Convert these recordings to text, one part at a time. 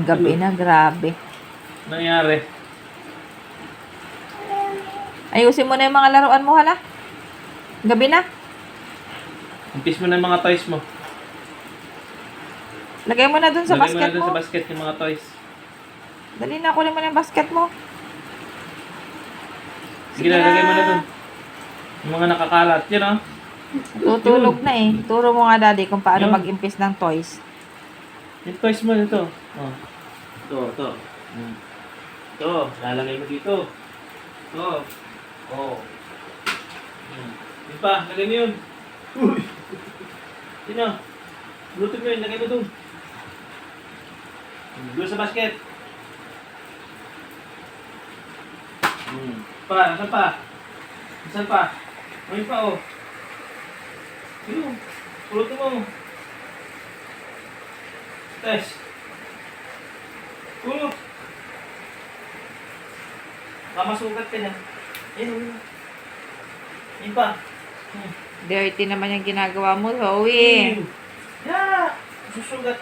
Gabi na, grabe. Nangyari. Ayusin mo na yung mga laruan mo, hala. Gabi na. Impis mo na yung mga toys mo. Lagay mo na dun sa Lagay mo basket na dun mo. sa basket yung mga toys. Dali na, kunin mo na yung basket mo. Sige na, lagay mo na dun. Yung mga nakakalat. Yun oh. Tutulog na eh. Turo mo nga, daddy, kung paano Yun. mag-impis ng toys. Yung toys mo dito. Oh. Ito. Ito, lalagay mo dito. Ito. Oh. Yun pa, lagay mo yun. Uy! Sino? Bluetooth mo yun, lagay mo dun. Doon sa basket. Pa, saan pa? Saan pa? Ayun pa, oh. Sino? Pulutin mo. Test. Pulot. Kamasugat ka na. Ayun. Ayun pa. Dirty naman yung ginagawa mo, Zoe. Yeah! Susugat.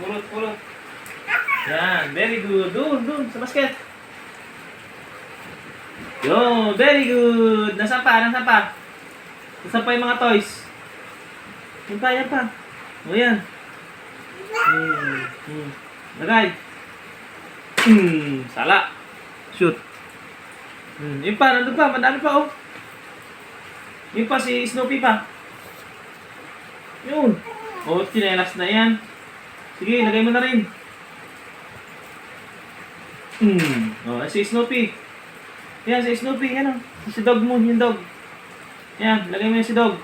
Pulot. Yan, very good. Doon, sa basket. Yo, very good. Nasaan pa? Nasaan pa yung mga toys? Yan pa. O yan. Lagay. Sala. Shoot. Yun pa, nandun pa. Madami pa, oh. Yun pa, si Snoopy pa. Yun. O, tinelas na yan. Sige, lagay mo na rin. O, si Snoopy. Yan, si Snoopy. Yan, oh. Si dog mo, yung dog. Yan, lagay mo yan si dog.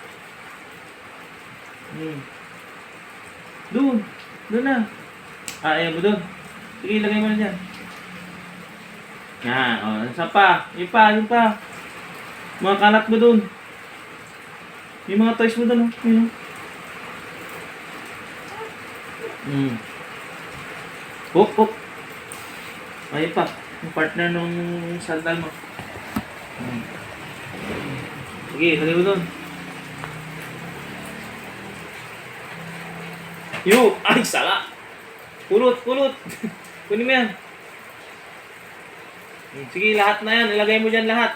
Doon na. Ayan mo doon. Sige, lagay mo na dyan. Yan, o. Saan pa? Yun pa. Mga kalat mo doon. Yung mga toys mo doon, oh. Yun, oh. Hook. Ayun pa. Yung partner nung sandal mo. Sige, lagay mo doon. Ay, sala! Pulot! Kunin mo yan. Sige, lahat na yan. Ilagay mo dyan lahat.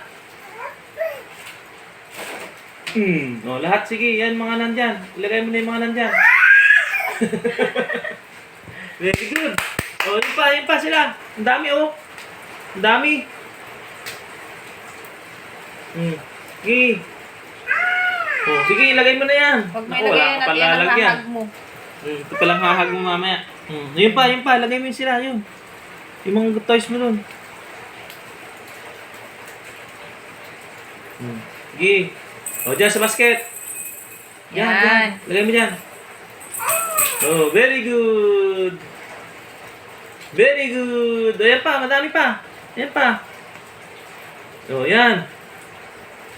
O, lahat. Sige, yan mga nandyan. Ilagay mo na yung mga nandyan. Very good. O, yun pa sila. Ang dami, oh. Ang dami. Sige. O, sige, ilagay mo na yan. Pag may lagay na yan ang hahag mo. Ito palang hahag mo mamaya. Yun pa. Lagay mo yun sila, yun. Yung mga toys mo dun. Sige. O, dyan sa basket. Yan. Lagay mo dyan. Oh, very good. O, yan pa. Madami pa. Yan pa. O, yan.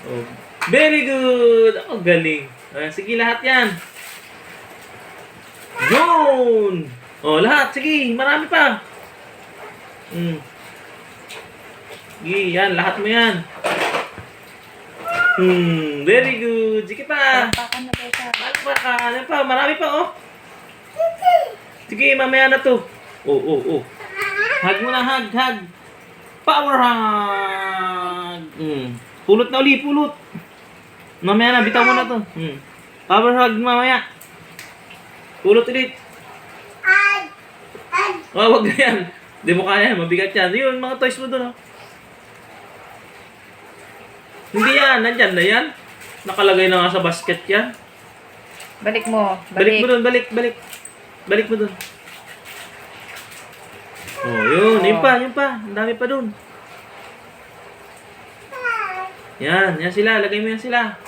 Oh, very good. Oh, galing. Sige, lahat yan. Yun! O, lahat. Sige, marami pa. Sige, yan. Lahat mo yan. Very good. Sige pa. Palpakan. Yan pa. Marami pa, oh. Sige, mamaya na to. Oh. Hug mo na, hug. Power hug. Pulot na uli, pulot. Mamaya na, bitaw mo na to. Power hug mamaya. Pulot ulit. Oh, wag na yan. Di mo kaya yan, mabigat yan. Yun, mga toys mo dun, oh. Hindi yan, nandyan na yan. Nakalagay na nga sa basket yan. Balik mo. Balik mo dun, balik. Balik mo dun. Oh, yun. Yun pa. Ang dami pa dun. Yan sila. Lagay mo yan sila.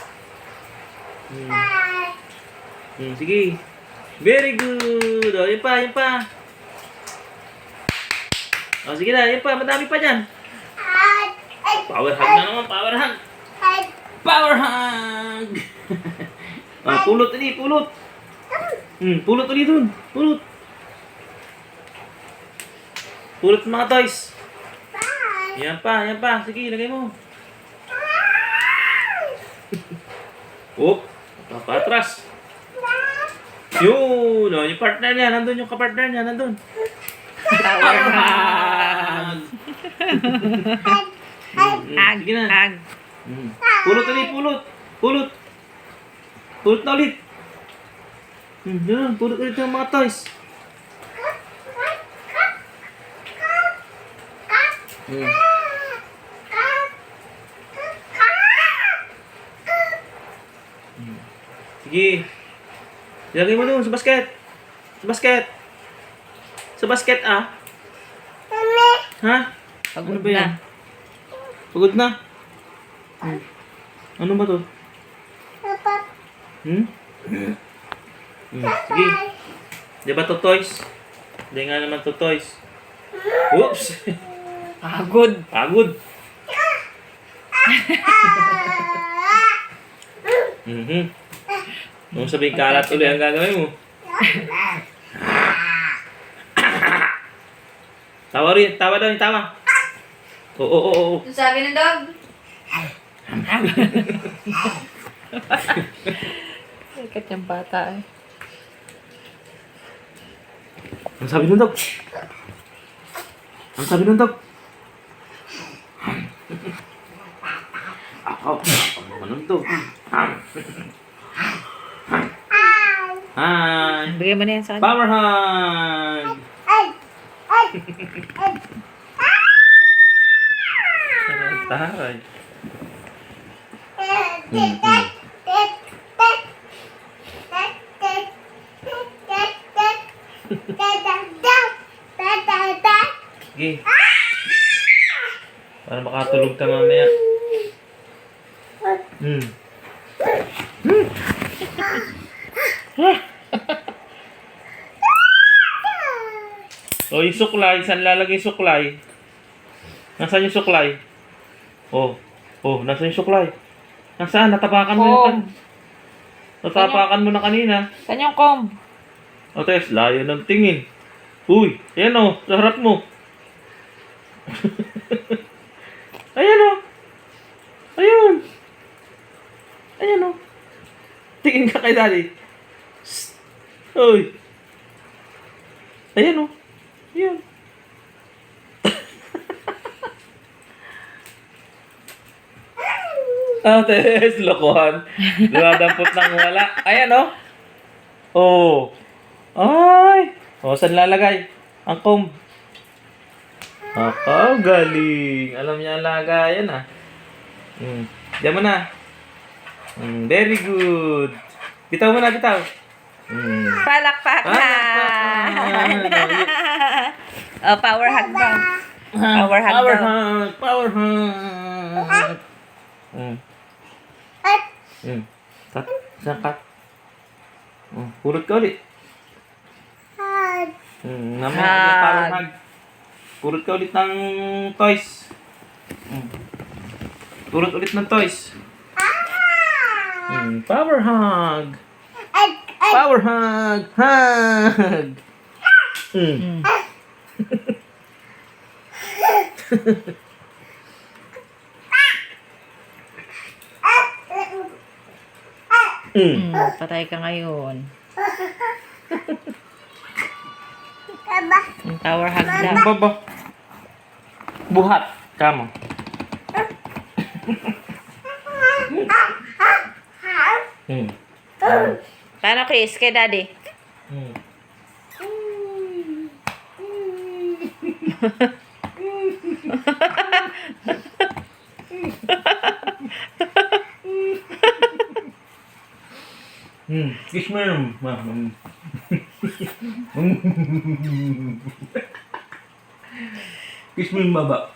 Sige. Very good. O, yun pa. O, sige na. Yun pa. Madami pa dyan. Power hug na naman. Power hug. Pulot ulit. Pulot ulit dun. Pulot mga toys. Yan pa. Sige, lagay mo. Patras. Yun, oh, yung partner niya, nandun yung kapartner niya, nandun. Power hug. Hug, Sige na. hug. Pulot ulit, pulot. Pulot. Pulot na ulit. Yun, pulot ulit yung mga toys. Sige. Ilagay mo doon sa basket. Sa basket. Sa basket, ah. Ha? Pagod Ano ba yan? na. Pagod na? Ano ba to? Sige. Di ba to toys? Hindi nga naman to toys. Oops! Pagod. Pagod! Nung sabihin kalat ulit ang gagawin mo. Tawa rin, tawa daw yung tawa. Oo. Ano sabi ng dog? Sikat yung bata eh. Ang sabi ng dog? Ang sabi ng dog? Ano to? Hi! Bigay mo na yan sa kanya. Power hug! Taray. Sige. Para makatulog ka mamaya. O, yung suklay. Saan lalagay yung suklay? Nasaan yung suklay? Nasaan yung suklay? Nasaan? Natapakan mo Comb. yun. Natapakan mo na kanina. Saan yung comb? O, Tess, layo ng tingin. Uy, ayan o, sa harap mo. Ayan o. Ayun. Ayan o. Tingin ka kay daddy. Shh. Uy. Ayan o. Ayan. Tess, lokohan. Dumadampot ng wala. Ayan o. Ay. Saan lalagay? Ang comb. Galing. Alam niya ang lagayan ah. Diyan mo na. Very good. Bitaw mo na, bitaw. Palakpak na. Power hug daw. Power hug Power daw. hug. Power hug. Cut. Saan cut? Pulot ka ulit. Namaya power hug. Pulot ka ulit ng toys. Pulot ulit ng toys. Power hug. Power hug. Hug. Patay ka ngayon. Power hug daw. Baba. Buhat. Kamo. Paano Chris? Kay daddy? Kiss mo yun. Kiss mo yung baba.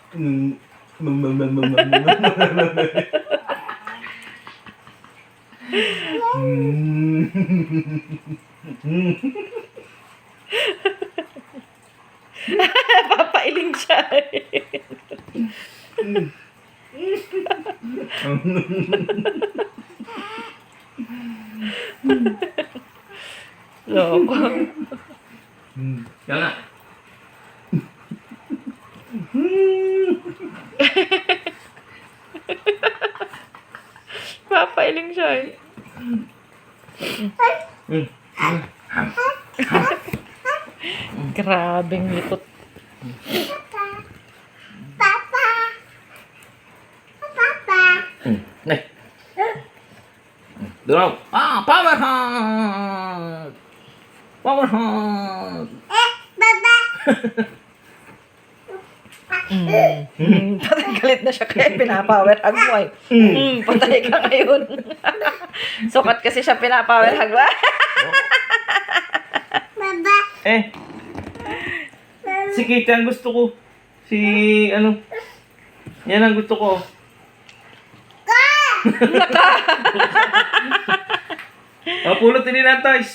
Papailing siya Loko. Yan nga. Papailing siya Grabing likot. Nay. Doon. Power hug! Power hug! Patay galit na siya kaya pinapower hug mo eh. Patay ka ngayon. Sukat kasi siya pinapower hug ba? Eh. Si Kitty ang gusto ko. Si ano. Yan ang gusto ko. Pulot din na toys.